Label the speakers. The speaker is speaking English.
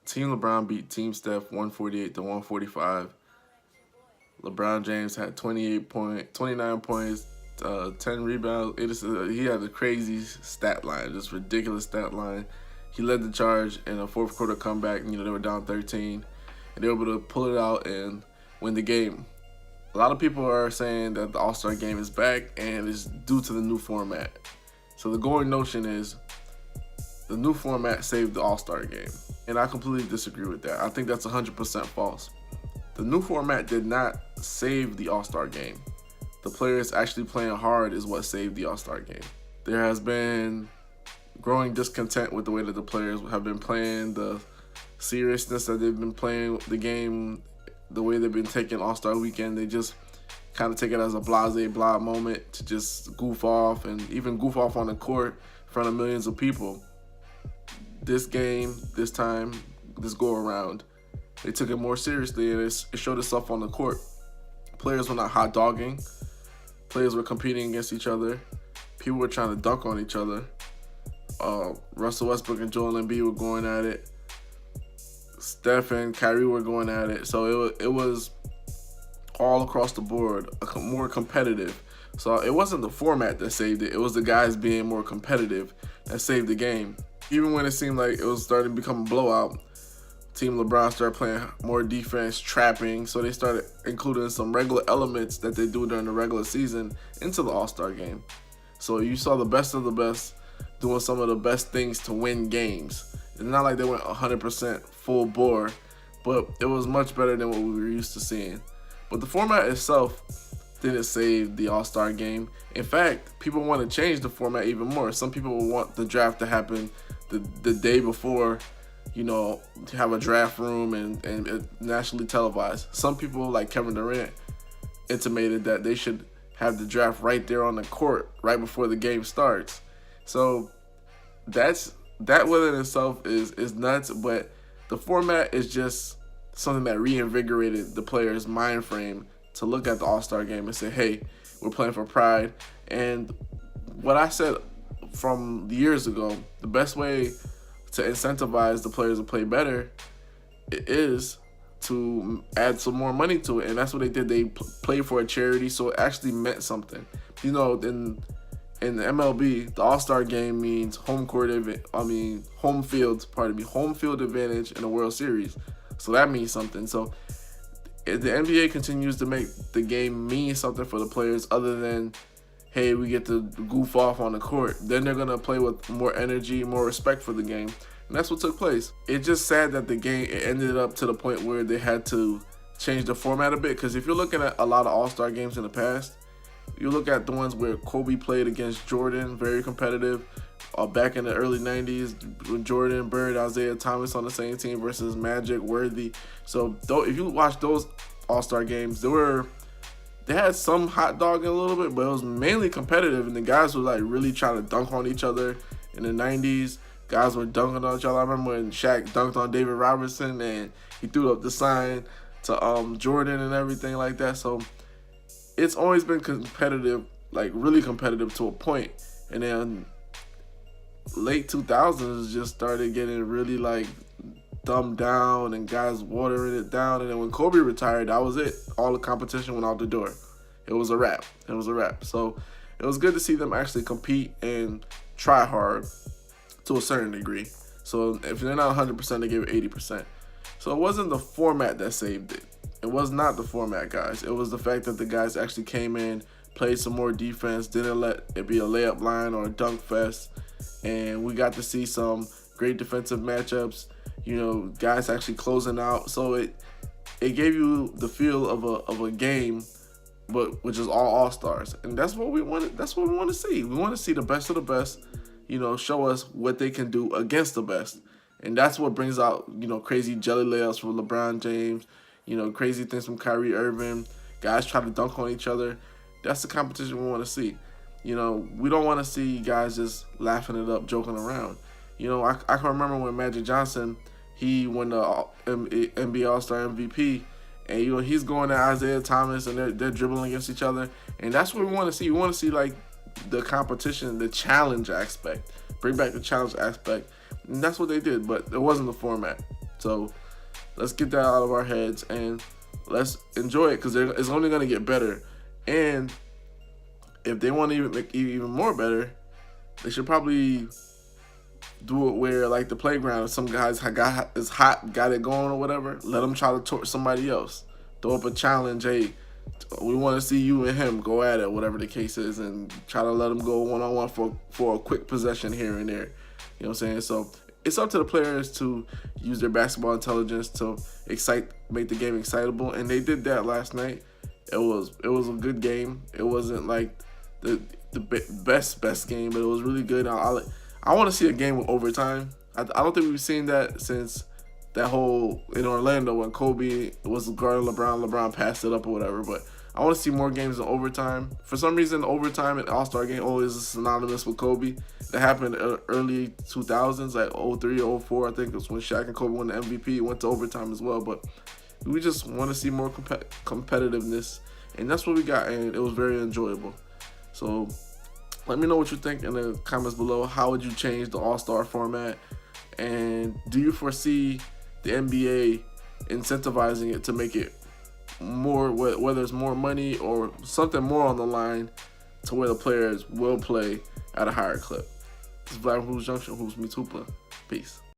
Speaker 1: Team LeBron beat TeamSteph 148 to 145. LeBron James had 29 points, 10 rebounds. He had a crazy stat line, just ridiculous stat line. He led the charge in a fourth quarter comeback. They were down 13, and they were able to pull it out and win the game. A lot of people are saying that the All-Star game is back, and it's due to the new format. So the going notion is the new format saved the All-Star game, and I completely disagree with that. I think that's 100% false. The new format did not save the All-Star game. The players actually playing hard is what saved the All-Star game. There has been growing discontent with the way that the players have been playing, the seriousness that they've been playing the game, the way they've been taking All-Star weekend. They just kind of take it as a blah moment to just goof off, and even goof off on the court in front of millions of people. This game, this time, this go around, they took it more seriously, and it showed itself on the court. Players were not hot dogging. Players were competing against each other. People were trying to dunk on each other. Russell Westbrook and Joel Embiid were going at it. Steph and Kyrie were going at it. So it was all across the board, more competitive. So it wasn't the format that saved it. It was the guys being more competitive that saved the game. Even when it seemed like it was starting to become a blowout, Team LeBron started playing more defense, trapping, so they started including some regular elements that they do during the regular season into the All-Star game. So you saw the best of the best doing some of the best things to win games. It's not like they went 100% full bore, but it was much better than what we were used to seeing. But the format itself didn't save the All-Star game. In fact, people want to change the format even more. Some people want the draft to happen the day before, have a draft room and nationally televised. Some people, like Kevin Durant, intimated that they should have the draft right there on the court right before the game starts. So that within itself is nuts, but the format is just something that reinvigorated the players' mind frame to look at the All-Star game and say, hey, we're playing for pride. And what I said from years ago, the best way to incentivize the players to play better is to add some more money to it. And that's what they did. They played for a charity, so it actually meant something. In the MLB, the All-Star game means home field advantage in a World Series. So that means something. So if the NBA continues to make the game mean something for the players other than, hey, we get to goof off on the court, then they're going to play with more energy, more respect for the game. And that's what took place. It's just sad that the game ended up to the point where they had to change the format a bit. Because if you're looking at a lot of All-Star games in the past, you look at the ones where Kobe played against Jordan, very competitive. Back in the early 90s, with Jordan, Bird, Isaiah Thomas on the same team versus Magic, Worthy. So if you watch those All-Star games, they had some hot dogging a little bit, but it was mainly competitive, and the guys were like really trying to dunk on each other. In the 90s, guys were dunking on each other. I remember when Shaq dunked on David Robinson and he threw up the sign to Jordan and everything like that. So it's always been competitive, like really competitive to a point. And then late 2000s just started getting really like dumbed down and guys watering it down. And then when Kobe retired, that was it. All the competition went out the door. It was a wrap. So it was good to see them actually compete and try hard to a certain degree. So if they're not 100%, they gave it 80%. So it wasn't the format that saved it. It was not the format, guys. It was the fact that the guys actually came in, played some more defense, didn't let it be a layup line or a dunk fest. And we got to see some great defensive matchups, guys actually closing out. So it gave you the feel of a game, but which is all-stars. And that's what we want. That's what we want to see. We want to see the best of the best, show us what they can do against the best. And that's what brings out, crazy jelly layups from LeBron James, crazy things from Kyrie Irving. Guys try to dunk on each other. That's the competition we want to see. We don't want to see guys just laughing it up, joking around. I can remember when Magic Johnson, he won the NBA All-Star MVP, and he's going to Isaiah Thomas, and they're dribbling against each other, and that's what we want to see. We want to see like the competition, the challenge aspect, bring back the challenge aspect, and that's what they did. But it wasn't the format. So let's get that out of our heads and let's enjoy it, because it's only going to get better. And if they want to even make it even more better, they should probably do it where, like the playground, if some guys is hot, got it going or whatever, let them try to torch somebody else. Throw up a challenge, hey, we want to see you and him go at it, whatever the case is, and try to let them go one-on-one for a quick possession here and there. You know what I'm saying? So it's up to the players to use their basketball intelligence to make the game excitable, and they did that last night. It was a good game. It wasn't like the best game, but it was really good. I want to see a game with overtime. I don't think we've seen that since that whole in Orlando when Kobe was guarding LeBron. LeBron passed it up or whatever. But I want to see more games in overtime. For some reason, overtime in All-Star game always is synonymous with Kobe. That happened in early 2000s, like 03, 04. I think it was when Shaq and Kobe won the MVP. It went to overtime as well. But we just want to see more competitiveness, and that's what we got, and it was very enjoyable. So let me know what you think in the comments below. How would you change the All-Star format? And do you foresee the NBA incentivizing it to make it more, whether it's more money or something more on the line, to where the players will play at a higher clip? This is Vlad from Hoops Junction. Hoops meets Hoopla. Peace.